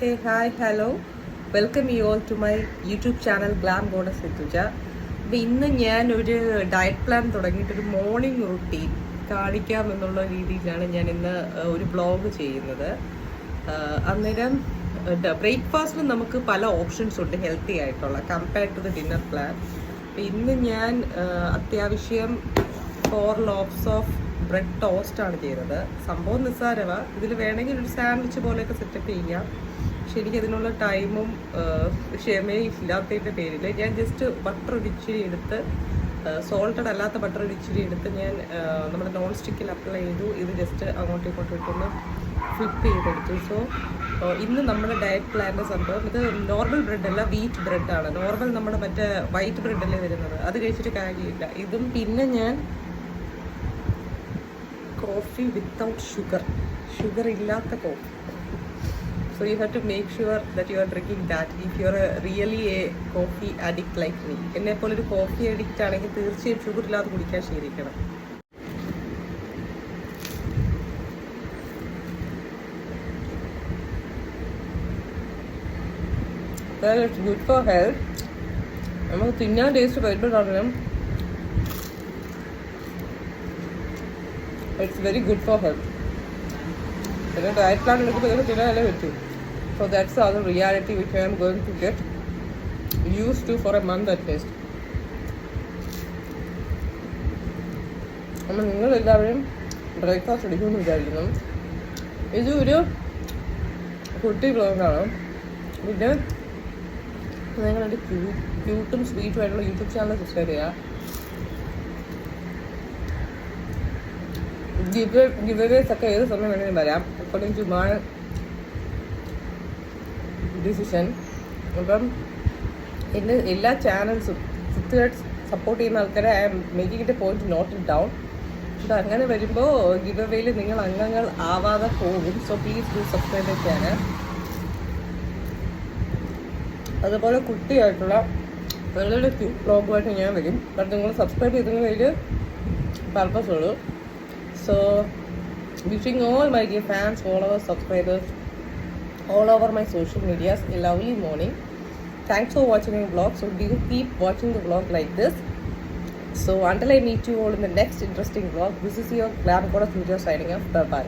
Hey, hi, hello. Welcome you all to my YouTube channel Glam Goddess Rituja. അപ്പോൾ ഇന്ന് ഞാൻ ഒരു diet plan തുടങ്ങിയിട്ടൊരു morning routine കാണിക്കാം എന്നുള്ള രീതിയിലാണ് ഞാൻ ഇന്ന് ഒരു വ്ളോഗ് ചെയ്യുന്നത്. അന്നേരം ബ്രേക്ക്ഫാസ്റ്റിന് നമുക്ക് പല ഓപ്ഷൻസ് ഉണ്ട് ഹെൽത്തി ആയിട്ടുള്ള compared to the dinner plan. അപ്പോൾ ഇന്ന് ഞാൻ അത്യാവശ്യം 4 ലോബ്സ് ഓഫ് ബ്രെഡ് ടോസ്റ്റാണ് ചെയ്തത്. സംഭവം നിസ്സാരമാണ്. ഇതിൽ വേണമെങ്കിൽ ഒരു സാൻഡ്വിച്ച് പോലെയൊക്കെ സെറ്റപ്പ് ചെയ്യാം. പക്ഷെ എനിക്കതിനുള്ള ടൈമും ക്ഷമയും ഇല്ലാത്തതിൻ്റെ പേരിൽ ഞാൻ ജസ്റ്റ് ബട്ടർ ഇച്ചിരി എടുത്ത് സോൾട്ടഡ് അല്ലാത്ത ബട്ടർ ഇച്ചിരി എടുത്ത് ഞാൻ നമ്മുടെ നോൺ സ്റ്റിക്കിൽ അപ്ലൈ ചെയ്തു. ഇത് ജസ്റ്റ് അങ്ങോട്ടും ഇങ്ങോട്ടും ഇട്ടൊന്ന് ഫ്ലിപ്പ് ചെയ്തെടുത്തു. സോ ഇന്ന് നമ്മുടെ ഡയറ്റ് പ്ലാൻ്റെ സംഭവം ഇത് നോർമൽ ബ്രെഡല്ല, വീറ്റ് ബ്രെഡാണ്. നോർമൽ നമ്മുടെ മറ്റേ വൈറ്റ് ബ്രെഡല്ലേ വരുന്നത്, അത് കഴിച്ചിട്ട് കാര്യമില്ല. ഇതും പിന്നെ ഞാൻ കോഫി വിത്തൗട്ട് ഷുഗർ ഇല്ലാത്ത coffee. So you have to make sure that you are drinking that if you are really a coffee addict like me. എന്നെ പോലെ ഒരു കോഫി അഡിക്റ്റ് ആണെങ്കിൽ തീർച്ചയായും ഷുഗർ ഇല്ലാതെ കുടിക്കാൻ ശീലിക്കണം. It's good for health. നമുക്ക് തിന്നാൻ ടേസ്റ്റ് വരുമ്പോഴാണെങ്കിലും it's very good for health. പിന്നെ ഡയറ്റ് പ്ലാൻ എടുക്കുമ്പോൾ തിന്നാനല്ലേ പറ്റൂ. So that's the other reality which I am going to get used to for a month at least. അപ്പോൾ നിങ്ങളെല്ലാവരും ബ്രേക്ക്ഫാസ്റ്റ് എടുക്കുമെന്ന് വിചാരിക്കുന്നു. ഇത് ഒരു കുട്ടി ബ്ലോഗാണ്. പിന്നെ നിങ്ങളൊരു ക്യൂട്ടും സ്വീറ്റും ആയിട്ടുള്ള യൂട്യൂബ് ചാനൽ സബ്സ്ക്രൈബ് ചെയ്യുക. ഗിവേവേസ് ഒക്കെ ഏത് സമയം വേണമെങ്കിലും വരാം അക്കോർഡിംഗ് ടു മൈ ഡിസിഷൻ. അപ്പം എൻ്റെ എല്ലാ ചാനൽസും സപ്പോർട്ട് ചെയ്യുന്ന ആൾക്കാരെ I am making it a point note it down. അപ്പം അങ്ങനെ വരുമ്പോൾ ഗിവ് അവേയിൽ നിങ്ങൾ അംഗങ്ങൾ ആവാതെ പോകും. So please do subscribe the channel. അതുപോലെ കുട്ടിയായിട്ടുള്ള വളരെ ക്യൂട്ട് വ്ളോഗുമായിട്ട് ഞാൻ വരും. ബട്ട് നിങ്ങൾ സബ്സ്ക്രൈബ് ചെയ്തതിൽ പർപ്പസ് ഉള്ളൂ. So wishing all my dear fans, followers, subscribers all over my social medias a lovely morning. Thanks for watching my vlog. So do keep watching the vlog like this. So until I meet you all in the next interesting vlog, this is your Glam Goddess Rituja signing off. Bye bye.